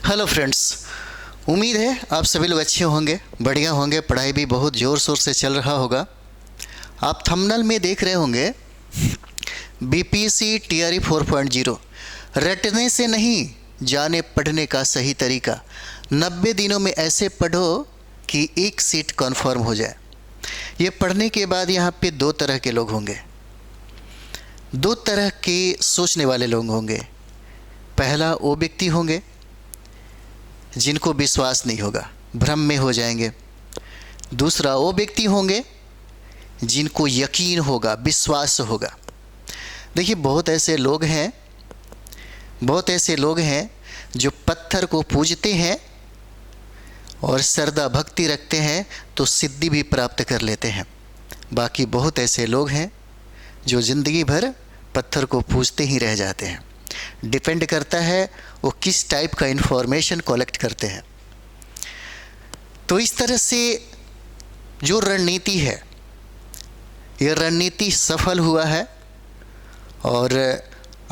Hello friends, उम्मीद है आप सभी लोग अच्छे होंगे, बढ़िया होंगे। पढ़ाई भी बहुत ज़ोर शोर से चल रहा होगा। आप थंबनेल में देख रहे होंगे बीपीएससी टीआरई 4.0 रटने से नहीं जाने पढ़ने का सही तरीका। 90 दिनों में ऐसे पढ़ो कि एक सीट कन्फर्म हो जाए। ये पढ़ने के बाद यहाँ पे दो तरह के लोग होंगे, दो तरह के सोचने वाले लोग होंगे। पहला वो व्यक्ति होंगे जिनको विश्वास नहीं होगा, भ्रम में हो जाएंगे। दूसरा वो व्यक्ति होंगे जिनको यकीन होगा, विश्वास होगा। देखिए, बहुत ऐसे लोग हैं जो पत्थर को पूजते हैं और श्रद्धा भक्ति रखते हैं तो सिद्धि भी प्राप्त कर लेते हैं। बाकी बहुत ऐसे लोग हैं जो ज़िंदगी भर पत्थर को पूजते ही रह जाते हैं। डिपेंड करता है वो किस टाइप का इन्फॉर्मेशन कलेक्ट करते हैं। तो इस तरह से जो रणनीति है, ये रणनीति सफल हुआ है। और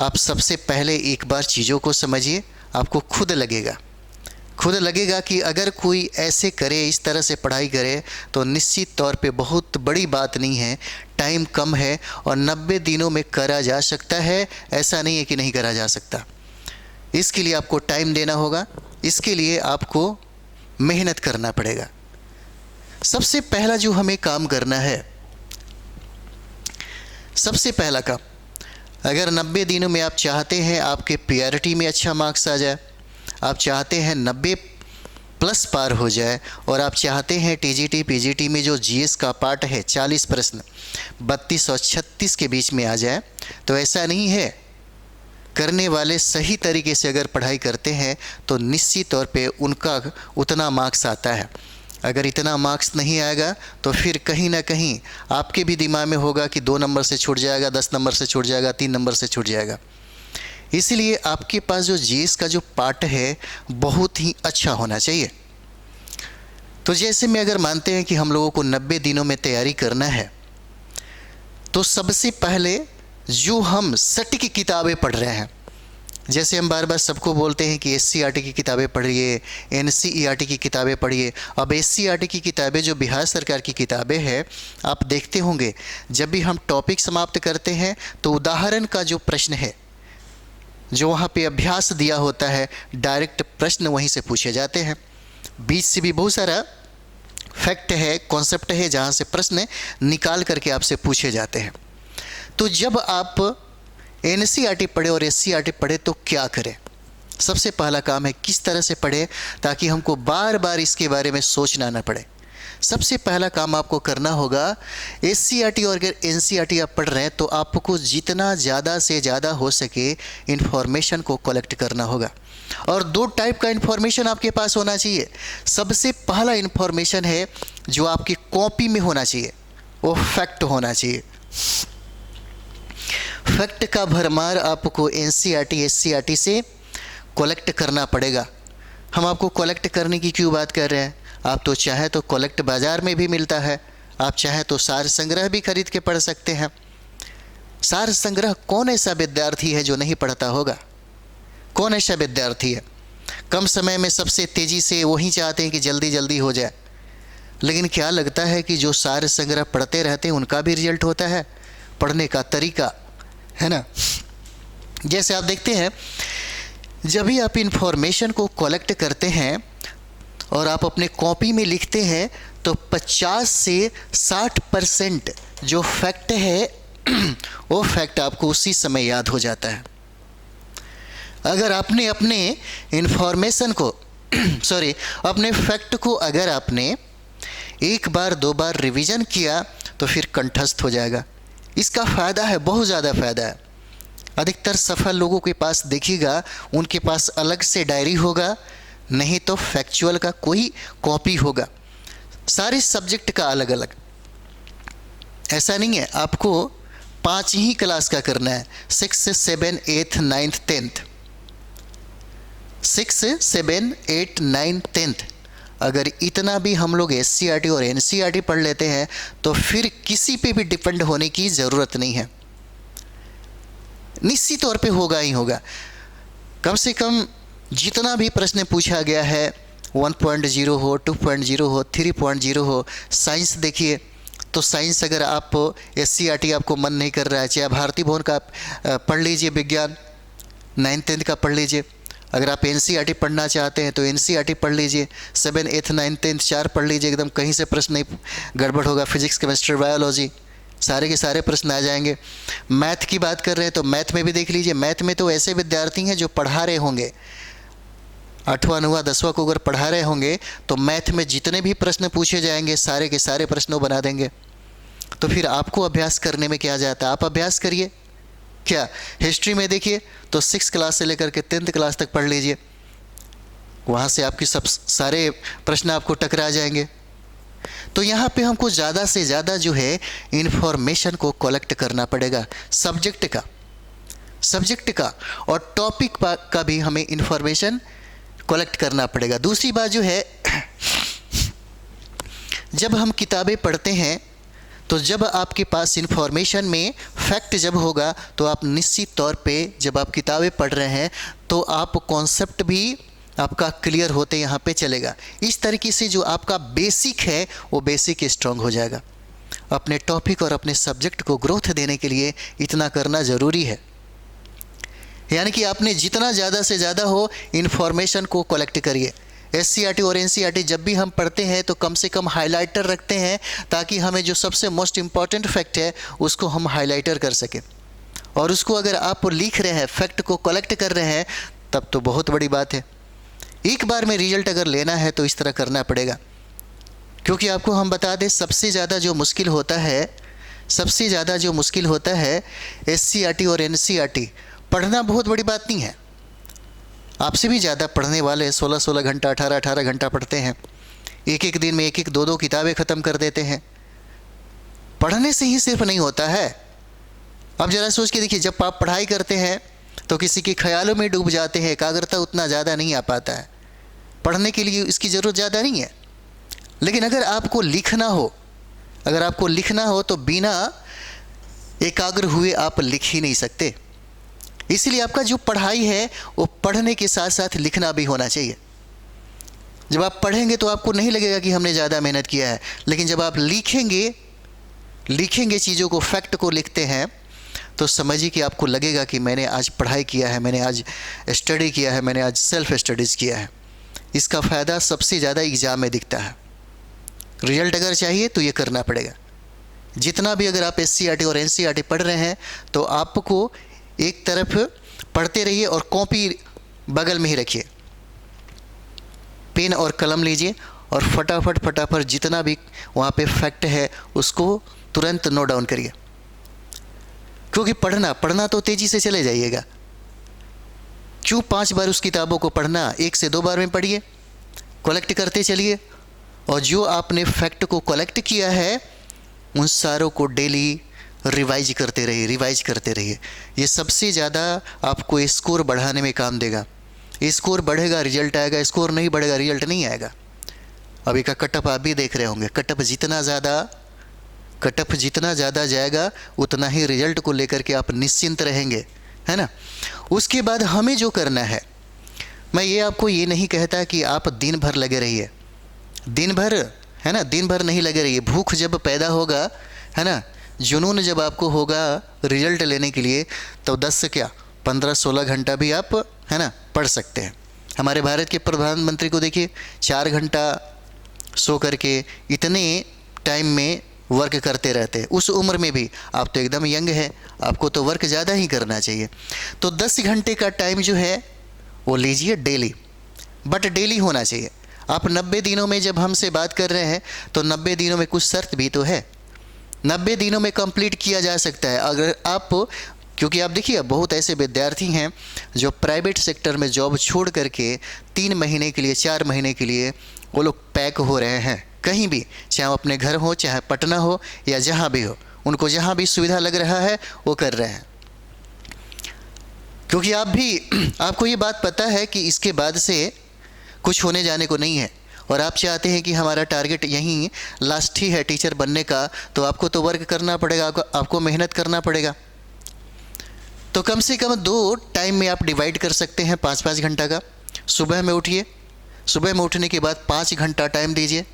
आप सबसे पहले एक बार चीज़ों को समझिए। आपको खुद लगेगा कि अगर कोई ऐसे करे, इस तरह से पढ़ाई करे तो निश्चित तौर पे बहुत बड़ी बात नहीं है। टाइम कम है और 90 दिनों में करा जा सकता है। ऐसा नहीं है कि नहीं करा जा सकता। इसके लिए आपको टाइम देना होगा, इसके लिए आपको मेहनत करना पड़ेगा। सबसे पहला जो हमें काम करना है, सबसे पहला काम, अगर 90 दिनों में आप चाहते हैं आपके पीआरटी में अच्छा मार्क्स आ जाए, आप चाहते हैं 90 प्लस पार हो जाए, और आप चाहते हैं टीजीटी पीजीटी में जो जीएस का पार्ट है 40 प्रश्न 32 और 36 के बीच में आ जाए, तो ऐसा नहीं है। करने वाले सही तरीके से अगर पढ़ाई करते हैं तो निश्चित तौर पे उनका उतना मार्क्स आता है। अगर इतना मार्क्स नहीं आएगा तो फिर कहीं ना कहीं आपके भी दिमाग में होगा कि 2 नंबर से छूट जाएगा, 10 नंबर से छूट जाएगा, 3 नंबर से छूट जाएगा। इसलिए आपके पास जो जीएस का जो पार्ट है बहुत ही अच्छा होना चाहिए। तो जैसे में अगर मानते हैं कि हम लोगों को 90 दिनों में तैयारी करना है, तो सबसे पहले जो हम सटीक किताबें पढ़ रहे हैं, जैसे हम बार बार सबको बोलते हैं कि एससीईआरटी की किताबें पढ़िए, एनसीईआरटी की किताबें पढ़िए। अब एससीईआरटी की किताबें जो बिहार सरकार की किताबें हैं, आप देखते होंगे जब भी हम टॉपिक समाप्त करते हैं तो उदाहरण का जो प्रश्न है, जो वहाँ पे अभ्यास दिया होता है, डायरेक्ट प्रश्न वहीं से पूछे जाते हैं। बीच से भी बहुत सारा फैक्ट है, कॉन्सेप्ट है, जहाँ से प्रश्न निकाल करके आपसे पूछे जाते हैं। तो जब आप एनसीईआरटी पढ़े और एससीईआरटी पढ़े तो क्या करें? सबसे पहला काम है किस तरह से पढ़े ताकि हमको बार बार इसके बारे में सोचना ना पड़े। सबसे पहला काम आपको करना होगा, एससीईआरटी और अगर एनसीईआरटी आप पढ़ रहे हैं तो आपको जितना ज़्यादा से ज़्यादा हो सके इन्फॉर्मेशन को कलेक्ट करना होगा। और 2 टाइप का इन्फॉर्मेशन आपके पास होना चाहिए। सबसे पहला इन्फॉर्मेशन है जो आपकी कॉपी में होना चाहिए, वो फैक्ट होना चाहिए। फैक्ट का भरमार आपको एनसीईआरटी एससीईआरटी से कलेक्ट करना पड़ेगा। हम आपको कलेक्ट करने की क्यों बात कर रहे हैं? आप तो चाहे तो कलेक्ट बाज़ार में भी मिलता है, आप चाहे तो सार संग्रह भी खरीद के पढ़ सकते हैं। सार संग्रह कौन ऐसा विद्यार्थी है जो नहीं पढ़ता होगा? कौन ऐसा विद्यार्थी है? कम समय में सबसे तेज़ी से वही चाहते हैं कि जल्दी जल्दी हो जाए। लेकिन क्या लगता है कि जो सार संग्रह पढ़ते रहते हैं उनका भी रिजल्ट होता है? पढ़ने का तरीका है ना। जैसे आप देखते हैं, जब भी आप इंफॉर्मेशन को कलेक्ट करते हैं और आप अपने कॉपी में लिखते हैं तो 50 से 60% जो फैक्ट है वो फैक्ट आपको उसी समय याद हो जाता है। अगर आपने अपने इंफॉर्मेशन को अपने फैक्ट को अगर आपने 1 बार 2 बार रिवीजन किया तो फिर कंठस्थ हो जाएगा। इसका फ़ायदा है, बहुत ज़्यादा फ़ायदा है। अधिकतर सफल लोगों के पास देखिएगा, उनके पास अलग से डायरी होगा, नहीं तो फैक्चुअल का कोई कॉपी होगा, सारे सब्जेक्ट का अलग अलग। ऐसा नहीं है आपको 5 ही क्लास का करना है, 6, 7, 8, 9, 10th, 6, 7, 8, 9, 10th। अगर इतना भी हम लोग एससीईआरटी और एनसीईआरटी पढ़ लेते हैं तो फिर किसी पे भी डिपेंड होने की ज़रूरत नहीं है। निश्चित तौर पे होगा ही होगा। कम से कम जितना भी प्रश्न पूछा गया है 1.0 हो, 2.0 हो, 3.0 हो, साइंस देखिए तो साइंस अगर आप SCERT आपको मन नहीं कर रहा है, चाहे भारती भवन का पढ़ लीजिए, विज्ञान 9th 10th का पढ़ लीजिए। अगर आप NCERT पढ़ना चाहते हैं तो NCERT पढ़ लीजिए, 7th 8th 9th 10th 4 पढ़ लीजिए, एकदम कहीं से प्रश्न नहीं गड़बड़ होगा। फिजिक्स केमिस्ट्री बायोलॉजी सारे के सारे प्रश्न आ जाएंगे। मैथ की बात कर रहे हैं तो मैथ में भी देख लीजिए, मैथ में तो ऐसे विद्यार्थी हैं जो पढ़ा रहे होंगे, 8वां 9वां 10वां को अगर पढ़ा रहे होंगे तो मैथ में जितने भी प्रश्न पूछे जाएंगे सारे के सारे प्रश्नों बना देंगे। तो फिर आपको अभ्यास करने में क्या जाता है, आप अभ्यास करिए। क्या हिस्ट्री में देखिए तो 6th क्लास से लेकर के 10th क्लास तक पढ़ लीजिए, वहाँ से आपकी सब सारे प्रश्न आपको टकरा जाएंगे। तो यहाँ पे हमको ज़्यादा से ज़्यादा जो है इन्फॉर्मेशन को कलेक्ट करना पड़ेगा, सब्जेक्ट का और टॉपिक का भी हमें इन्फॉर्मेशन कलेक्ट करना पड़ेगा। दूसरी बात जो है, जब हम किताबें पढ़ते हैं तो जब आपके पास इन्फॉर्मेशन में फैक्ट जब होगा तो आप निश्चित तौर पे जब आप किताबें पढ़ रहे हैं तो आप कॉन्सेप्ट भी आपका क्लियर होते यहाँ पे चलेगा। इस तरीके से जो आपका बेसिक है वो बेसिक स्ट्रांग हो जाएगा। अपने टॉपिक और अपने सब्जेक्ट को ग्रोथ देने के लिए इतना करना ज़रूरी है। यानी कि आपने जितना ज़्यादा से ज़्यादा हो इन्फॉर्मेशन को कलेक्ट करिए। SCERT और NCERT जब भी हम पढ़ते हैं तो कम से कम हाइलाइटर रखते हैं ताकि हमें जो सबसे मोस्ट इम्पॉर्टेंट फैक्ट है उसको हम हाइलाइटर कर सकें। और उसको अगर आप लिख रहे हैं, फैक्ट को कलेक्ट कर रहे हैं, तब तो बहुत बड़ी बात है। एक बार में रिजल्ट अगर लेना है तो इस तरह करना पड़ेगा। क्योंकि आपको हम बता दें सबसे ज़्यादा जो मुश्किल होता है SCERT और NCERT पढ़ना बहुत बड़ी बात नहीं है। आपसे भी ज़्यादा पढ़ने वाले 16-16 घंटा 18-18 घंटा पढ़ते हैं, एक दिन में 1-1 2-2 किताबें ख़त्म कर देते हैं। पढ़ने से ही सिर्फ नहीं होता है। अब ज़रा सोच के देखिए, जब आप पढ़ाई करते हैं तो किसी के ख्यालों में डूब जाते हैं, एकाग्रता उतना ज़्यादा नहीं आ पाता है। पढ़ने के लिए इसकी ज़रूरत ज़्यादा नहीं है। लेकिन अगर आपको लिखना हो तो बिना एकाग्र हुए आप लिख ही नहीं सकते। इसलिए आपका जो पढ़ाई है वो पढ़ने के साथ साथ लिखना भी होना चाहिए। जब आप पढ़ेंगे तो आपको नहीं लगेगा कि हमने ज़्यादा मेहनत किया है, लेकिन जब आप लिखेंगे चीज़ों को, फैक्ट को लिखते हैं तो समझिए कि आपको लगेगा कि मैंने आज पढ़ाई किया है, मैंने आज स्टडी किया है, मैंने आज सेल्फ स्टडीज़ किया है। इसका फ़ायदा सबसे ज़्यादा एग्ज़ाम में दिखता है। रिजल्ट अगर चाहिए तो ये करना पड़ेगा। जितना भी अगर आप SCERT और NCERT पढ़ रहे हैं तो आपको एक तरफ पढ़ते रहिए और कॉपी बगल में ही रखिए, पेन और कलम लीजिए और फटाफट जितना भी वहाँ पे फैक्ट है उसको तुरंत नोट डाउन करिए। क्योंकि पढ़ना तो तेज़ी से चले जाइएगा। क्यों 5 बार उस किताबों को पढ़ना, 1 से 2 बार में पढ़िए, कलेक्ट करते चलिए। और जो आपने फैक्ट को कलेक्ट किया है उन सारों को डेली रिवाइज करते रहिए। ये सबसे ज़्यादा आपको स्कोर बढ़ाने में काम देगा। स्कोर बढ़ेगा रिजल्ट आएगा, स्कोर नहीं बढ़ेगा रिजल्ट नहीं आएगा। अभी का कटअप आप भी देख रहे होंगे, कटअप जितना ज़्यादा जाएगा उतना ही रिजल्ट को लेकर के आप निश्चिंत रहेंगे, है ना। उसके बाद हमें जो करना है, मैं ये आपको ये नहीं कहता कि आप दिन भर लगे रहिए, दिन भर नहीं लगे रहिए। भूख जब पैदा होगा, है ना, जुनून जब आपको होगा रिजल्ट लेने के लिए, तो 10 से क्या 15-16 घंटा भी आप, है ना, पढ़ सकते हैं। हमारे भारत के प्रधानमंत्री को देखिए, 4 घंटा सो करके इतने टाइम में वर्क करते रहते हैं। उस उम्र में भी आप तो एकदम यंग हैं, आपको तो वर्क ज़्यादा ही करना चाहिए। तो 10 घंटे का टाइम जो है वो लीजिए डेली, बट डेली होना चाहिए। आप 90 दिनों में जब हमसे बात कर रहे हैं तो 90 दिनों में कुछ शर्त भी तो है। 90 दिनों में कंप्लीट किया जा सकता है अगर आप, क्योंकि आप देखिए बहुत ऐसे विद्यार्थी हैं जो प्राइवेट सेक्टर में जॉब छोड़ करके 3 महीने के लिए 4 महीने के लिए वो लोग पैक हो रहे हैं कहीं भी, चाहे वो अपने घर हो, चाहे पटना हो या जहाँ भी हो, उनको जहाँ भी सुविधा लग रहा है वो कर रहे हैं। क्योंकि आपको ये बात पता है कि इसके बाद से कुछ होने जाने को नहीं है और आप चाहते हैं कि हमारा टारगेट यहीं लास्ट ही है टीचर बनने का, तो आपको तो वर्क करना पड़ेगा, आपको मेहनत करना पड़ेगा। तो कम से कम 2 टाइम में आप डिवाइड कर सकते हैं 5-5 घंटा का। सुबह में उठिए, सुबह में उठने के बाद 5 घंटा टाइम दीजिए,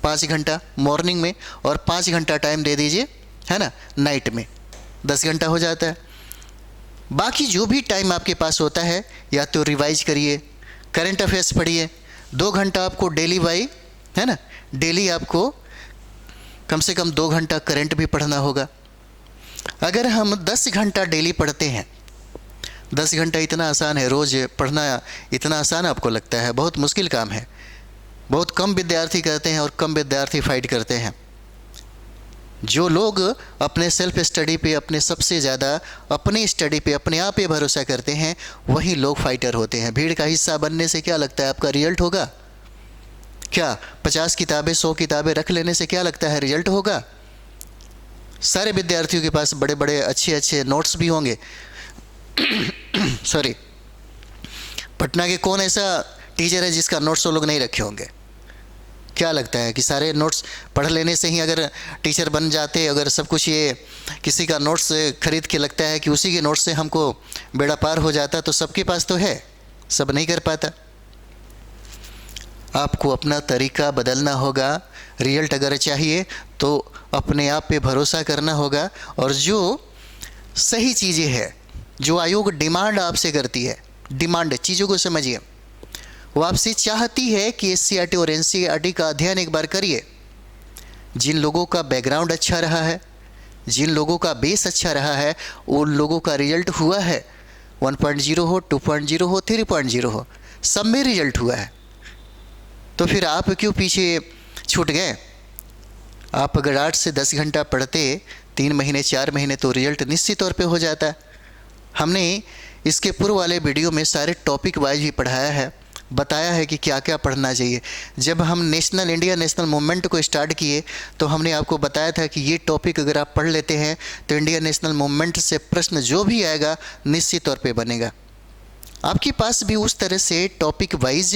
5 घंटा मॉर्निंग में और 5 घंटा टाइम दे दीजिए, है ना, नाइट में। 10 घंटा हो जाता है। बाकी जो भी टाइम आपके पास होता है, या तो रिवाइज करिए, करंट अफेयर्स पढ़िए। 2 घंटा आपको डेली बाई, है ना, डेली आपको कम से कम 2 घंटा करंट भी पढ़ना होगा। अगर हम 10 घंटा डेली पढ़ते हैं, 10 घंटा इतना आसान है, रोज़ पढ़ना इतना आसान आपको लगता है? बहुत मुश्किल काम है। बहुत कम विद्यार्थी करते हैं और कम विद्यार्थी फाइट करते हैं। जो लोग अपने सेल्फ स्टडी पे, अपने सबसे ज़्यादा अपनी स्टडी पे, अपने आप पे भरोसा करते हैं, वही लोग फाइटर होते हैं। भीड़ का हिस्सा बनने से क्या लगता है आपका रिजल्ट होगा? क्या 50 किताबें 100 किताबें रख लेने से क्या लगता है रिजल्ट होगा? सारे विद्यार्थियों के पास बड़े बड़े अच्छे अच्छे नोट्स भी होंगे। सॉरी, पटना के कौन ऐसा टीचर है जिसका नोट्स वो लोग नहीं रखे होंगे? क्या लगता है कि सारे नोट्स पढ़ लेने से ही अगर टीचर बन जाते? अगर सब कुछ ये किसी का नोट्स खरीद के लगता है कि उसी के नोट्स से हमको बेड़ा पार हो जाता, तो सबके पास तो है, सब नहीं कर पाता। आपको अपना तरीका बदलना होगा। रिजल्ट अगर चाहिए तो अपने आप पे भरोसा करना होगा, और जो सही चीज़ें हैं, जो आयोग डिमांड आपसे करती है, डिमांड चीज़ों को समझिए, वो आपसे चाहती है कि एससीईआरटी और एनसीईआरटी का अध्ययन एक बार करिए। जिन लोगों का बैकग्राउंड अच्छा रहा है, जिन लोगों का बेस अच्छा रहा है, उन लोगों का रिजल्ट हुआ है। 1.0 हो, 2.0 हो, 3.0 हो, सब में रिजल्ट हुआ है। तो फिर आप क्यों पीछे छूट गए? आप अगर 8 से 10 घंटा पढ़ते 3 महीने 4 महीने, तो रिजल्ट निश्चित तौर पे हो जाता है। हमने इसके पूर्व वाले वीडियो में सारे टॉपिक वाइज भी पढ़ाया है, बताया है कि क्या क्या पढ़ना चाहिए। जब हम इंडिया नेशनल मूवमेंट को स्टार्ट किए, तो हमने आपको बताया था कि ये टॉपिक अगर आप पढ़ लेते हैं तो इंडिया नेशनल मूवमेंट से प्रश्न जो भी आएगा निश्चित तौर पे बनेगा। आपके पास भी उस तरह से टॉपिक वाइज,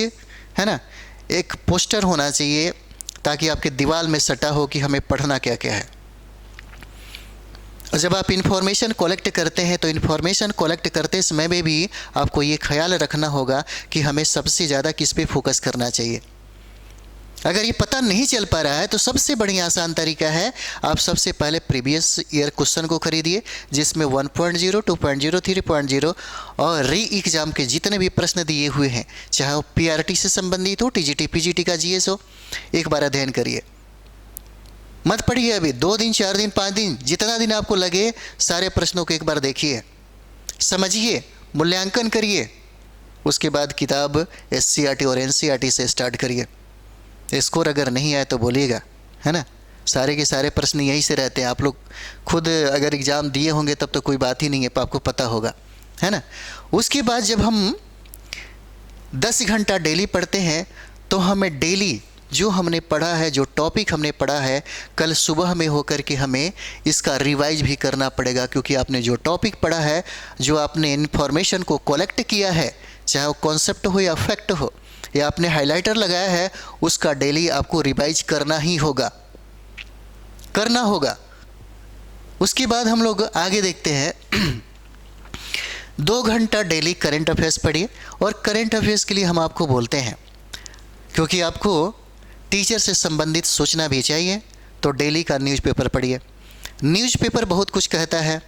है ना, एक पोस्टर होना चाहिए, ताकि आपके दीवार में सटा हो कि हमें पढ़ना क्या क्या है। और जब आप इन्फॉर्मेशन कलेक्ट करते हैं, तो इन्फॉर्मेशन कलेक्ट करते समय में भी आपको ये ख्याल रखना होगा कि हमें सबसे ज़्यादा किस पे फोकस करना चाहिए। अगर ये पता नहीं चल पा रहा है, तो सबसे बढ़िया आसान तरीका है, आप सबसे पहले प्रीवियस ईयर क्वेश्चन को खरीदिए, जिसमें 1.0, 2.0, 3.0 और री एग्ज़ाम के जितने भी प्रश्न दिए हुए हैं, चाहे वो पीआरटी से संबंधित हो, टीजीटी पीजीटी का जीएस हो, एक बार अध्ययन करिए। मत पढ़िए अभी 2 दिन 4 दिन 5 दिन, जितना दिन आपको लगे, सारे प्रश्नों को एक बार देखिए, समझिए, मूल्यांकन करिए। उसके बाद किताब एससीईआरटी और एनसीईआरटी से स्टार्ट करिए। स्कोर अगर नहीं आए तो बोलिएगा, है ना। सारे के सारे प्रश्न यहीं से रहते हैं। आप लोग खुद अगर एग्ज़ाम दिए होंगे तब तो कोई बात ही नहीं है, आपको पता होगा, है ना। उसके बाद जब हम 10 घंटा डेली पढ़ते हैं, तो हमें डेली जो हमने पढ़ा है, जो टॉपिक हमने पढ़ा है, कल सुबह में होकर के हमें इसका रिवाइज भी करना पड़ेगा। क्योंकि आपने जो टॉपिक पढ़ा है, जो आपने इन्फॉर्मेशन को कलेक्ट किया है, चाहे वो कॉन्सेप्ट हो या फैक्ट हो, या आपने हाइलाइटर लगाया है, उसका डेली आपको रिवाइज करना ही होगा, करना होगा। उसके बाद हम लोग आगे देखते हैं। 2 घंटा डेली करंट अफेयर्स पढ़िए। और करंट अफेयर्स के लिए हम आपको बोलते हैं, क्योंकि आपको टीचर से संबंधित सोचना भी चाहिए, तो डेली का न्यूज़पेपर पढ़िए। न्यूज़पेपर बहुत कुछ कहता है।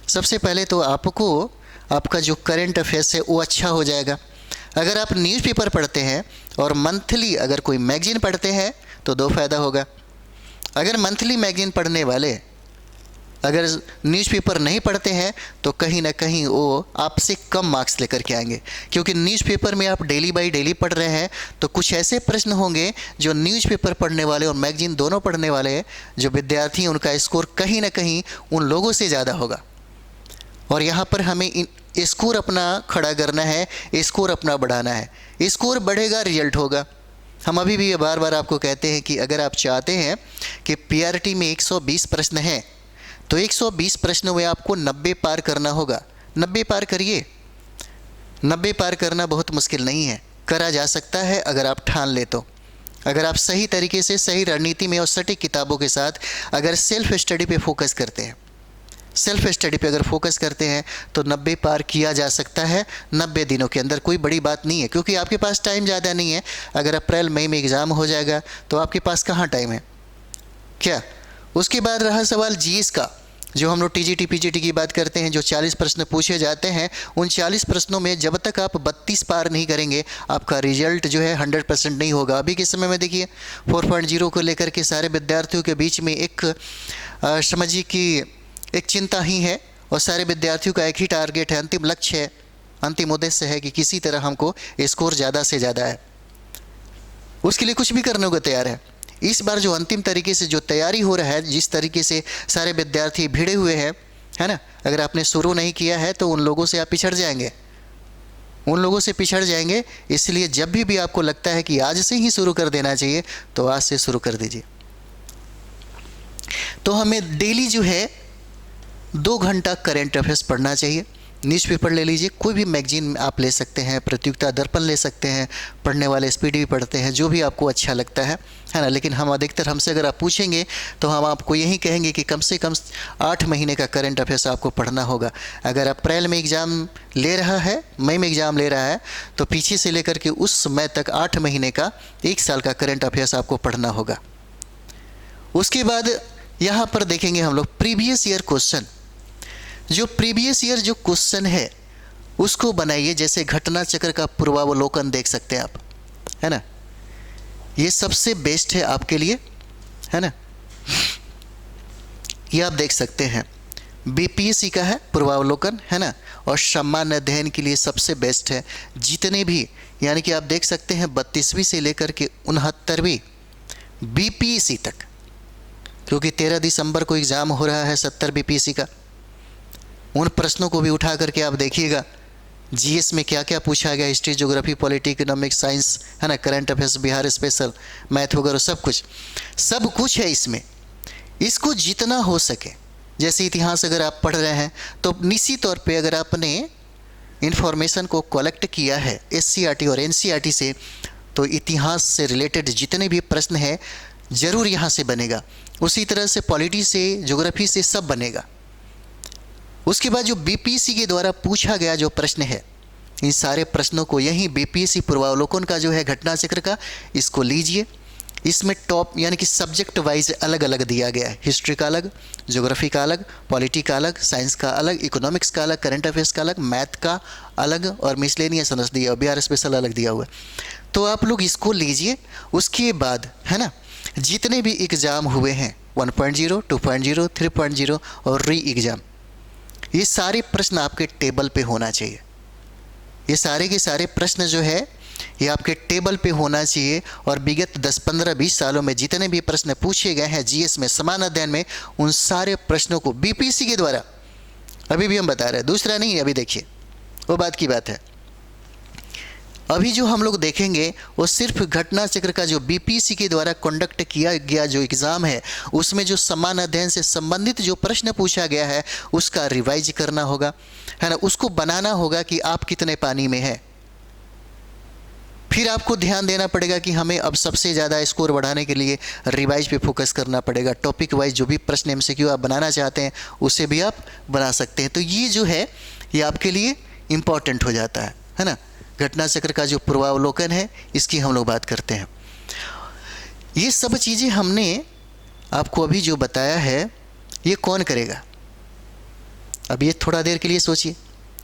सबसे पहले तो आपको आपका जो करंट अफेयर्स है वो अच्छा हो जाएगा। अगर आप न्यूज़पेपर पढ़ते हैं और मंथली अगर कोई मैगज़ीन पढ़ते हैं, तो 2 फ़ायदा होगा। अगर मंथली मैगज़ीन पढ़ने वाले अगर न्यूज़पेपर नहीं पढ़ते हैं, तो कहीं ना कहीं वो आपसे कम मार्क्स लेकर के आएंगे। क्योंकि न्यूज़पेपर में आप डेली बाई डेली पढ़ रहे हैं, तो कुछ ऐसे प्रश्न होंगे जो न्यूज़पेपर पढ़ने वाले और मैगज़ीन दोनों पढ़ने वाले जो विद्यार्थी हैं, उनका स्कोर कहीं ना कहीं उन लोगों से ज़्यादा होगा। और यहाँ पर हमें स्कोर अपना खड़ा करना है, स्कोर अपना बढ़ाना है। स्कोर बढ़ेगा, रिजल्ट होगा। हम अभी भी बार बार आपको कहते हैं कि अगर आप चाहते हैं कि पीआरटी में 120 प्रश्न हैं, तो 120 प्रश्नों में आपको 90 पार करना होगा। 90 पार करिए। 90 पार करना बहुत मुश्किल नहीं है, करा जा सकता है अगर आप ठान ले तो। अगर आप सही तरीके से, सही रणनीति में और सटीक किताबों के साथ अगर सेल्फ स्टडी पे फोकस करते हैं, सेल्फ स्टडी पे अगर फोकस करते हैं तो 90 पार किया जा सकता है 90 दिनों के अंदर। कोई बड़ी बात नहीं है, क्योंकि आपके पास टाइम ज़्यादा नहीं है। अगर अप्रैल मई में एग्ज़ाम हो जाएगा तो आपके पास कहाँ टाइम है क्या। उसके बाद रहा सवाल जीएस का, जो हम लोग टीजीटी पीजीटी की बात करते हैं, जो 40 प्रश्न पूछे जाते हैं, उन 40 प्रश्नों में जब तक आप 32 पार नहीं करेंगे आपका रिजल्ट जो है 100% नहीं होगा। अभी के समय में देखिए 4.0 को लेकर के सारे विद्यार्थियों के बीच में एक समझिए कि एक चिंता ही है, और सारे विद्यार्थियों का एक ही टारगेट है, अंतिम लक्ष्य है, अंतिम उद्देश्य है कि किसी तरह हमको स्कोर ज़्यादा से ज़्यादा है, उसके लिए कुछ भी करने को तैयार है। इस बार जो अंतिम तरीके से जो तैयारी हो रहा है, जिस तरीके से सारे विद्यार्थी भिड़े हुए हैं, है ना, अगर आपने शुरू नहीं किया है तो उन लोगों से आप पिछड़ जाएंगे, उन लोगों से पिछड़ जाएंगे। इसलिए जब भी आपको लगता है कि आज से ही शुरू कर देना चाहिए तो आज से शुरू कर दीजिए। तो हमें डेली जो है 2 घंटा करंट अफेयर्स पढ़ना चाहिए। न्यूज़पेपर ले लीजिए, कोई भी मैगजीन आप ले सकते हैं, प्रतियोगिता दर्पण ले सकते हैं, पढ़ने वाले स्पीड भी पढ़ते हैं, जो भी आपको अच्छा लगता है ना। लेकिन हम अधिकतर हमसे अगर आप पूछेंगे तो हम आपको यही कहेंगे कि कम से कम 8 महीने का करंट अफेयर्स आपको पढ़ना होगा। अगर अप्रैल में एग्ज़ाम ले रहा है, मई में एग्ज़ाम ले रहा है, तो पीछे से लेकर के उस समय तक 8 महीने का 1 साल का करंट अफेयर्स आपको पढ़ना होगा। उसके बाद यहाँ पर देखेंगे हम लोग प्रीवियस ईयर क्वेश्चन। जो प्रीवियस ईयर जो क्वेश्चन है उसको बनाइए, जैसे घटना चक्र का पूर्वावलोकन देख सकते हैं आप, है ना, ये सबसे बेस्ट है आपके लिए, है ना। ये आप देख सकते हैं बीपीएससी का है पूर्वावलोकन, है ना, और सामान्य अध्ययन के लिए सबसे बेस्ट है। जितने भी यानी कि आप देख सकते हैं 32वीं से लेकर के 69वीं बीपीएससी तक, क्योंकि 13 दिसंबर को एग्ज़ाम हो रहा है 70 बीपीएससी का। उन प्रश्नों को भी उठा करके आप देखिएगा जीएस में क्या क्या पूछा गया, history, geography, polity, economics, science, है ना, current affairs, Bihar special, math वगैरह सब कुछ है इसमें। इसको जितना हो सके, जैसे इतिहास अगर आप पढ़ रहे हैं तो निश्चित तौर पे अगर आपने इन्फॉर्मेशन को कलेक्ट किया है एससीईआरटी और एनसीईआरटी से, तो इतिहास से रिलेटेड जितने भी प्रश्न हैं ज़रूर यहाँ से बनेगा। उसी तरह से पॉलिटी से, ज्योग्राफी से सब बनेगा। उसके बाद जो बीपीएससी के द्वारा पूछा गया जो प्रश्न है, इन सारे प्रश्नों को यही बीपीएससी पूर्वावलोकन का जो है घटना चक्र का, इसको लीजिए। इसमें टॉप यानी कि सब्जेक्ट वाइज अलग अलग दिया गया है, हिस्ट्री का अलग, ज्योग्राफी का अलग, पॉलिटी का अलग, साइंस का अलग, इकोनॉमिक्स का अलग, करंट अफेयर्स का अलग, मैथ का अलग, और मिसलेनियस दिया, बिहार स्पेशल अलग दिया हुआ है। तो आप लोग इसको लीजिए। उसके बाद, है ना, जितने भी एग्ज़ाम हुए हैं 1.0, 2.0, 3.0 और री एग्ज़ाम, ये सारे प्रश्न आपके टेबल पे होना चाहिए। ये सारे के सारे प्रश्न जो है ये आपके टेबल पे होना चाहिए। और विगत 10, 15, 20 सालों में जितने भी प्रश्न पूछे गए हैं जीएस में, समान अध्ययन में, उन सारे प्रश्नों को बीपीएससी के द्वारा अभी भी हम बता रहे हैं, दूसरा नहीं। अभी देखिए वो बात की बात है। अभी जो हम लोग देखेंगे वो सिर्फ घटना चक्र का जो बीपीएससी के द्वारा कंडक्ट किया गया जो एग्ज़ाम है, उसमें जो समान अध्ययन से संबंधित जो प्रश्न पूछा गया है उसका रिवाइज करना होगा, है ना, उसको बनाना होगा कि आप कितने पानी में हैं। फिर आपको ध्यान देना पड़ेगा कि हमें अब सबसे ज़्यादा स्कोर बढ़ाने के लिए रिवाइज पे फोकस करना पड़ेगा। टॉपिक वाइज जो भी प्रश्न एमसीक्यू आप बनाना चाहते हैं उसे भी आप बना सकते हैं। तो ये जो है ये आपके लिए इम्पॉर्टेंट हो जाता है ना। घटना चक्र का जो पूर्वावलोकन है इसकी हम लोग बात करते हैं। ये सब चीज़ें हमने आपको अभी जो बताया है ये कौन करेगा? अब ये थोड़ा देर के लिए सोचिए,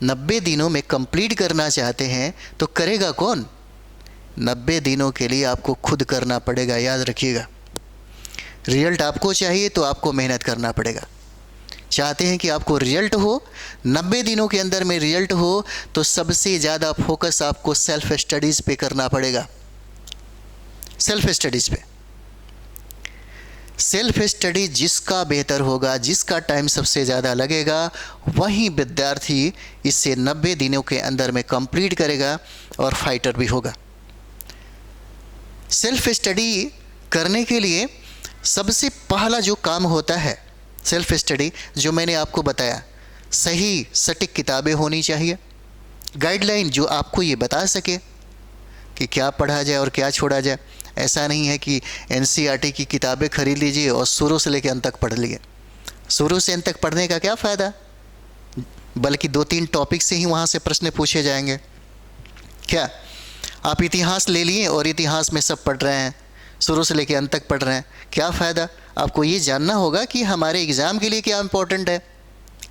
90 दिनों में कंप्लीट करना चाहते हैं तो करेगा कौन? 90 दिनों के लिए आपको खुद करना पड़ेगा, याद रखिएगा। रिजल्ट आपको चाहिए तो आपको मेहनत करना पड़ेगा। चाहते हैं कि आपको रिजल्ट हो, 90 दिनों के अंदर में रिजल्ट हो, तो सबसे ज़्यादा फोकस आपको सेल्फ स्टडीज़ पे करना पड़ेगा। सेल्फ स्टडीज़ पे, सेल्फ स्टडी जिसका बेहतर होगा, जिसका टाइम सबसे ज़्यादा लगेगा, वही विद्यार्थी इसे 90 दिनों के अंदर में कंप्लीट करेगा और फाइटर भी होगा। सेल्फ स्टडी करने के लिए सबसे पहला जो काम होता है सेल्फ स्टडी, जो मैंने आपको बताया, सही सटीक किताबें होनी चाहिए, गाइडलाइन जो आपको ये बता सके कि क्या पढ़ा जाए और क्या छोड़ा जाए। ऐसा नहीं है कि एनसीईआरटी की किताबें खरीद लीजिए और शुरू से लेकर अंत तक पढ़ लिए। शुरू से अंत तक पढ़ने का क्या फ़ायदा, बल्कि 2-3 टॉपिक से ही वहाँ से प्रश्न पूछे जाएंगे। क्या आप इतिहास ले लिए और इतिहास में सब पढ़ रहे हैं, शुरू से लेकर अंत तक पढ़ रहे हैं, क्या फ़ायदा। आपको ये जानना होगा कि हमारे एग्ज़ाम के लिए क्या इम्पोर्टेंट है।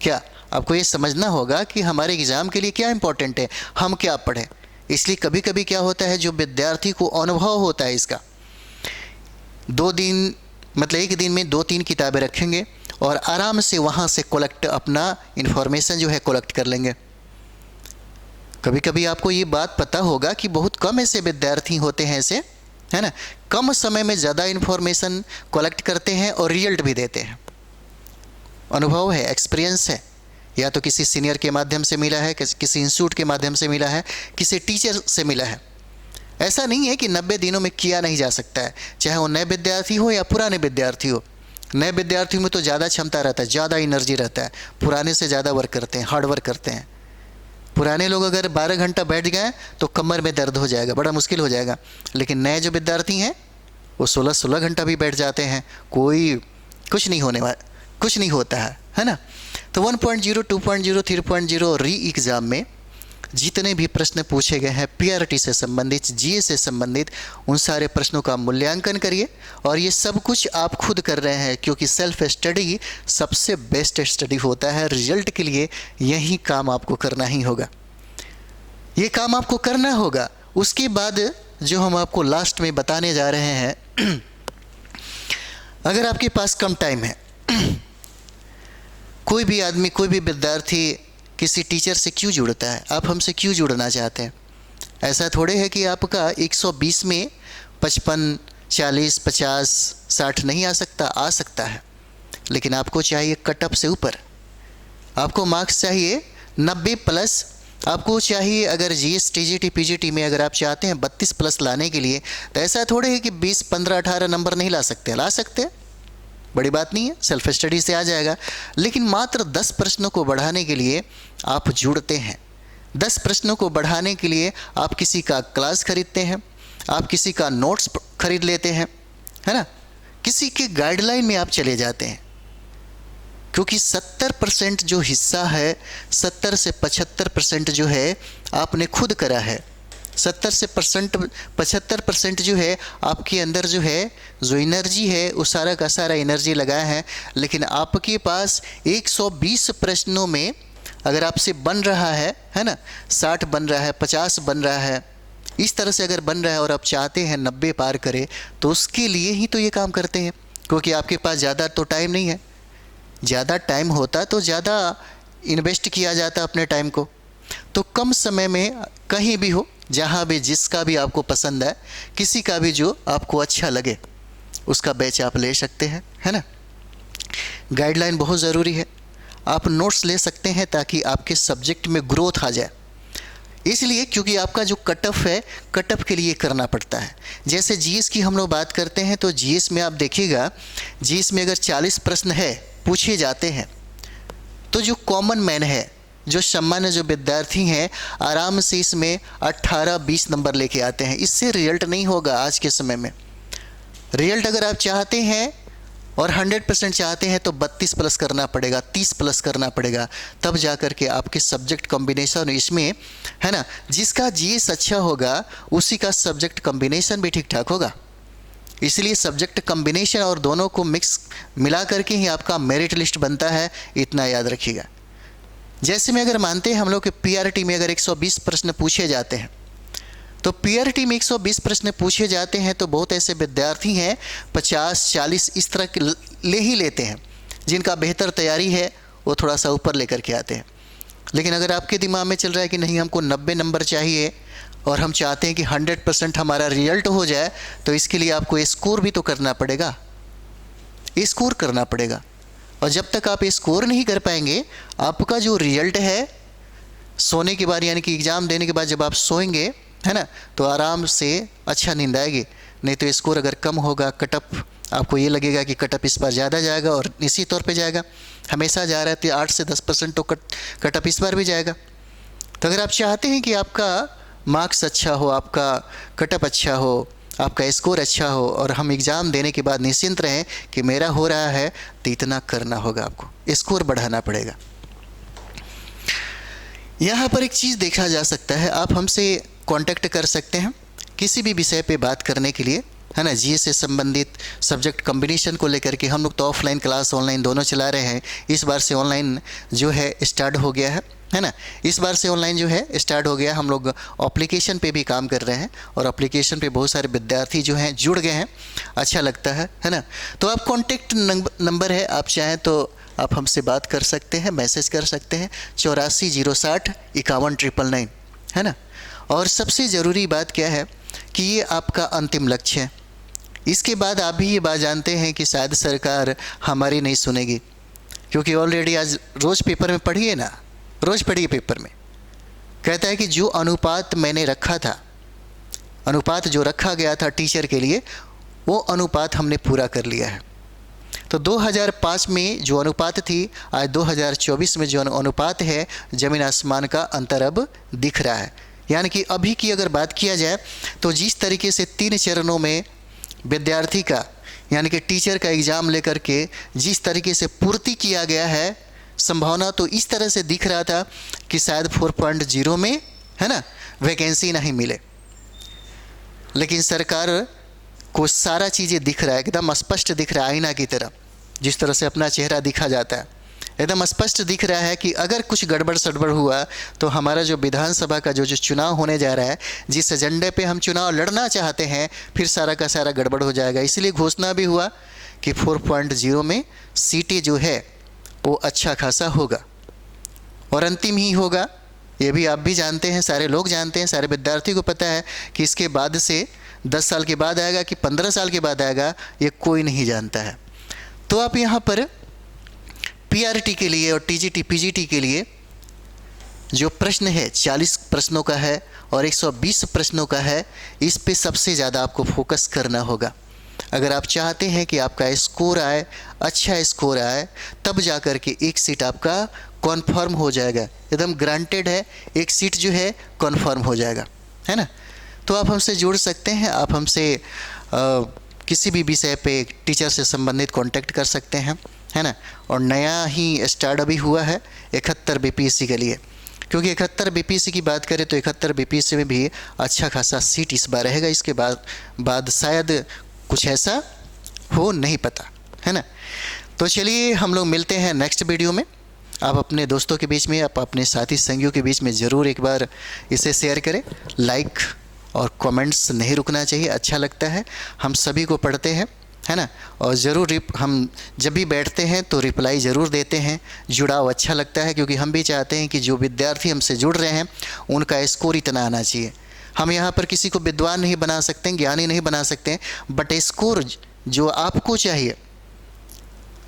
क्या आपको ये समझना होगा कि हमारे एग्ज़ाम के लिए क्या इम्पोर्टेंट है, हम क्या पढ़ें। इसलिए कभी कभी क्या होता है, जो विद्यार्थी को अनुभव होता है इसका, 2 दिन मतलब एक दिन में 2-3 किताबें रखेंगे और आराम से वहाँ से कलेक्ट अपना इन्फॉर्मेशन जो है कलेक्ट कर लेंगे। कभी कभी आपको ये बात पता होगा कि बहुत कम ऐसे विद्यार्थी होते हैं ऐसे, है ना, कम समय में ज़्यादा इन्फॉर्मेशन कलेक्ट करते हैं और रिजल्ट भी देते हैं। अनुभव है, एक्सपीरियंस है, या तो किसी सीनियर के माध्यम से मिला है, किसी इंस्टीट्यूट के माध्यम से मिला है, किसी टीचर से मिला है। ऐसा नहीं है कि 90 दिनों में किया नहीं जा सकता है, चाहे वो नए विद्यार्थी हो या पुराने विद्यार्थी हो। नए विद्यार्थियों में तो ज़्यादा क्षमता रहता है, ज़्यादा एनर्जी रहता है, पुराने से ज़्यादा वर्क करते हैं, हार्ड वर्क करते हैं। पुराने लोग अगर 12 घंटा बैठ गए तो कमर में दर्द हो जाएगा, बड़ा मुश्किल हो जाएगा। लेकिन नए जो विद्यार्थी हैं वो 16-16 घंटा भी बैठ जाते हैं, कोई कुछ नहीं होने वाला, कुछ नहीं होता है ना। तो 1.0, 2.0, 3.0 री एग्ज़ाम में जितने भी प्रश्न पूछे गए हैं पीआरटी से संबंधित, जीए से संबंधित, उन सारे प्रश्नों का मूल्यांकन करिए। और ये सब कुछ आप खुद कर रहे हैं, क्योंकि सेल्फ स्टडी सबसे बेस्ट स्टडी होता है। रिजल्ट के लिए यही काम आपको करना ही होगा, ये काम आपको करना होगा। उसके बाद जो हम आपको लास्ट में बताने जा रहे हैं, अगर आपके पास कम टाइम है, कोई भी आदमी, कोई भी विद्यार्थी किसी टीचर से क्यों जुड़ता है, आप हमसे क्यों जुड़ना चाहते हैं। ऐसा थोड़े है कि आपका 120 में 55, 40, 50, 60 नहीं आ सकता, आ सकता है। लेकिन आपको चाहिए कट ऑफ से ऊपर, आपको मार्क्स चाहिए 90 प्लस। आपको चाहिए, अगर जीएस, टीजीटी, पीजीटी में अगर आप चाहते हैं 32 प्लस लाने के लिए, तो ऐसा थोड़े है कि 20, 15, 18 नंबर नहीं ला सकते, ला सकते हैं, बड़ी बात नहीं है, सेल्फ स्टडी से आ जाएगा। लेकिन मात्र 10 प्रश्नों को बढ़ाने के लिए आप जुड़ते हैं। 10 प्रश्नों को बढ़ाने के लिए आप किसी का क्लास खरीदते हैं, आप किसी का नोट्स खरीद लेते हैं, है ना, किसी के गाइडलाइन में आप चले जाते हैं। क्योंकि 70% जो हिस्सा है, 70 से 75% जो है आपने खुद करा है। 70 से 75% जो है आपके अंदर जो है, जो एनर्जी है, वो सारा का सारा एनर्जी लगाया है। लेकिन आपके पास 120 प्रश्नों में अगर आपसे बन रहा है ना, 60 बन रहा है, 50 बन रहा है, इस तरह से अगर बन रहा है और आप चाहते हैं 90 पार करें, तो उसके लिए ही तो ये काम करते हैं। क्योंकि आपके पास ज़्यादा तो टाइम नहीं है, ज़्यादा टाइम होता तो ज़्यादा इन्वेस्ट किया जाता अपने टाइम को। तो कम समय में कहीं भी हो, जहाँ भी, जिसका भी आपको पसंद है, किसी का भी जो आपको अच्छा लगे, उसका बैच आप ले सकते हैं, है ना। गाइडलाइन बहुत ज़रूरी है। आप नोट्स ले सकते हैं ताकि आपके सब्जेक्ट में ग्रोथ आ जाए। इसलिए क्योंकि आपका जो कट ऑफ है, कट ऑफ के लिए करना पड़ता है। जैसे जीएस की हम लोग बात करते हैं, तो जीएस में आप देखिएगा, जीएस में अगर 40 प्रश्न है पूछे जाते हैं, तो जो कॉमन मैन है, जो सामान्य जो विद्यार्थी हैं, आराम से इसमें 18-20 नंबर लेके आते हैं। इससे रिजल्ट नहीं होगा आज के समय में। रिजल्ट अगर आप चाहते हैं और 100% चाहते हैं तो 32 प्लस करना पड़ेगा, 30 प्लस करना पड़ेगा, तब जा कर के आपके सब्जेक्ट कॉम्बिनेशन इसमें, है ना, जिसका जीएस अच्छा होगा उसी का सब्जेक्ट कॉम्बिनेशन भी ठीक ठाक होगा। इसलिए सब्जेक्ट कॉम्बिनेशन और दोनों को मिक्स मिला करके ही आपका मेरिट लिस्ट बनता है, इतना याद रखिएगा। जैसे में अगर मानते हैं हम लोग कि पीआरटी में अगर 120 प्रश्न पूछे जाते हैं, तो पीआरटी में 120 प्रश्न पूछे जाते हैं, तो बहुत ऐसे विद्यार्थी हैं 50-40 इस तरह के ले ही लेते हैं, जिनका बेहतर तैयारी है वो थोड़ा सा ऊपर लेकर के आते हैं। लेकिन अगर आपके दिमाग में चल रहा है कि नहीं, हमको 90 नंबर चाहिए और हम चाहते हैं कि 100% हमारा रिजल्ट हो जाए, तो इसके लिए आपको स्कोर भी तो करना पड़ेगा, स्कोर करना पड़ेगा। और जब तक आप स्कोर नहीं कर पाएंगे, आपका जो रिजल्ट है सोने के बाद, यानी कि एग्ज़ाम देने के बाद जब आप सोएंगे, है ना, तो आराम से अच्छा नींद आएगी। नहीं तो स्कोर अगर कम होगा, कटअप, आपको ये लगेगा कि कटअप इस बार ज़्यादा जाएगा, और इसी तौर पे जाएगा, हमेशा जा रहा है, तो 8 से 10% तो कटअप इस बार भी जाएगा। तो अगर आप चाहते हैं कि आपका मार्क्स अच्छा हो, आपका कटअप अच्छा हो, आपका स्कोर अच्छा हो और हम एग्ज़ाम देने के बाद निश्चिंत रहें कि मेरा हो रहा है, तो इतना करना होगा, आपको स्कोर बढ़ाना पड़ेगा। यहाँ पर एक चीज़ देखा जा सकता है, आप हमसे कांटेक्ट कर सकते हैं किसी भी विषय पे बात करने के लिए, है ना। जीएस से संबंधित सब्जेक्ट कॉम्बिनेशन को लेकर के हम लोग तो ऑफलाइन क्लास ऑनलाइन दोनों चला रहे हैं। इस बार से ऑनलाइन जो है स्टार्ट हो गया है ना। इस बार से ऑनलाइन जो है स्टार्ट हो गया। हम लोग एप्लीकेशन पे भी काम कर रहे हैं और एप्लीकेशन पे बहुत सारे विद्यार्थी जो हैं जुड़ गए हैं, अच्छा लगता है ना। तो आप कॉन्टेक्ट नंबर है, आप चाहें तो आप हमसे बात कर सकते हैं, मैसेज कर सकते हैं 84 060 51 999, है ना। और सबसे ज़रूरी बात क्या है कि ये आपका अंतिम लक्ष्य है। इसके बाद आप भी ये बात जानते हैं कि शायद सरकार हमारी नहीं सुनेगी, क्योंकि ऑलरेडी आज रोज़ पेपर में पढ़िए ना, रोज़ पढ़िए पेपर में, कहता है कि जो अनुपात मैंने रखा था, अनुपात जो रखा गया था टीचर के लिए, वो अनुपात हमने पूरा कर लिया है। तो 2005 में जो अनुपात थी, आज 2024 में जो अनुपात है, ज़मीन आसमान का अंतर अब दिख रहा है। यानी कि अभी की अगर बात किया जाए तो जिस तरीके से 3 चरणों में विद्यार्थी का यानी कि टीचर का एग्ज़ाम लेकर के जिस तरीके से पूर्ति किया गया है, संभावना तो इस तरह से दिख रहा था कि शायद 4.0 में, है ना, वैकेंसी नहीं मिले। लेकिन सरकार को सारा चीज़ें दिख रहा है, एकदम स्पष्ट दिख रहा है, आईना की तरह जिस तरह से अपना चेहरा दिखा जाता है, एकदम स्पष्ट दिख रहा है कि अगर कुछ गड़बड़ सड़बड़ हुआ तो हमारा जो विधानसभा का जो चुनाव होने जा रहा है, जिस एजेंडे पे हम चुनाव लड़ना चाहते हैं, फिर सारा का सारा गड़बड़ हो जाएगा। इसलिए घोषणा भी हुआ कि 4.0 में सीटें जो है वो अच्छा खासा होगा और अंतिम ही होगा। ये भी आप भी जानते हैं, सारे लोग जानते हैं, सारे विद्यार्थी को पता है कि इसके बाद से 10 साल के बाद आएगा कि 15 साल के बाद आएगा, ये कोई नहीं जानता है। तो आप यहाँ पर पीआरटी के लिए और टीजीटी पीजीटी के लिए जो प्रश्न है 40 प्रश्नों का है और 120 प्रश्नों का है, इस पे सबसे ज़्यादा आपको फोकस करना होगा। अगर आप चाहते हैं कि आपका स्कोर आए, अच्छा स्कोर आए, तब जा कर के एक सीट आपका कॉन्फर्म हो जाएगा, एकदम ग्रांटेड है, एक सीट जो है कॉन्फर्म हो जाएगा, है ना। तो आप हमसे जुड़ सकते हैं, आप हमसे किसी भी विषय पे टीचर से संबंधित कांटेक्ट कर सकते हैं, है ना। और नया ही स्टार्ट अभी हुआ है 71 बीपीएससी के लिए, क्योंकि 71 बीपीएससी की बात करें तो 71 बीपीएससी में भी अच्छा खासा सीट इस बार रहेगा। इसके बाद शायद कुछ ऐसा हो, नहीं पता, है ना। तो चलिए हम लोग मिलते हैं नेक्स्ट वीडियो में। आप अपने दोस्तों के बीच में, आप अपने साथी संगियों के बीच में ज़रूर एक बार इसे शेयर करें। लाइक और कमेंट्स नहीं रुकना चाहिए, अच्छा लगता है, हम सभी को पढ़ते हैं, है ना। और ज़रूर हम जब भी बैठते हैं तो रिप्लाई ज़रूर देते हैं, जुड़ाव अच्छा लगता है, क्योंकि हम भी चाहते हैं कि जो विद्यार्थी हमसे जुड़ रहे हैं उनका स्कोर इतना आना चाहिए। हम यहाँ पर किसी को विद्वान नहीं बना सकते, ज्ञानी नहीं बना सकते, बट स्कोर जो आपको चाहिए,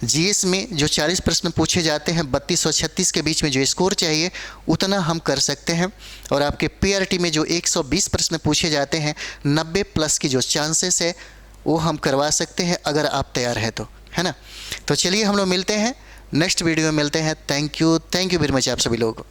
जीएस में जो 40 प्रश्न पूछे जाते हैं 32 और 36 के बीच में जो स्कोर चाहिए, उतना हम कर सकते हैं। और आपके पीआरटी में जो 120 प्रश्न पूछे जाते हैं, 90+ की जो चांसेस है वो हम करवा सकते हैं, अगर आप तैयार हैं तो, है ना। तो चलिए हम लोग मिलते हैं नेक्स्ट वीडियो में, मिलते हैं। थैंक यू वेरी मच आप सभी लोगों को।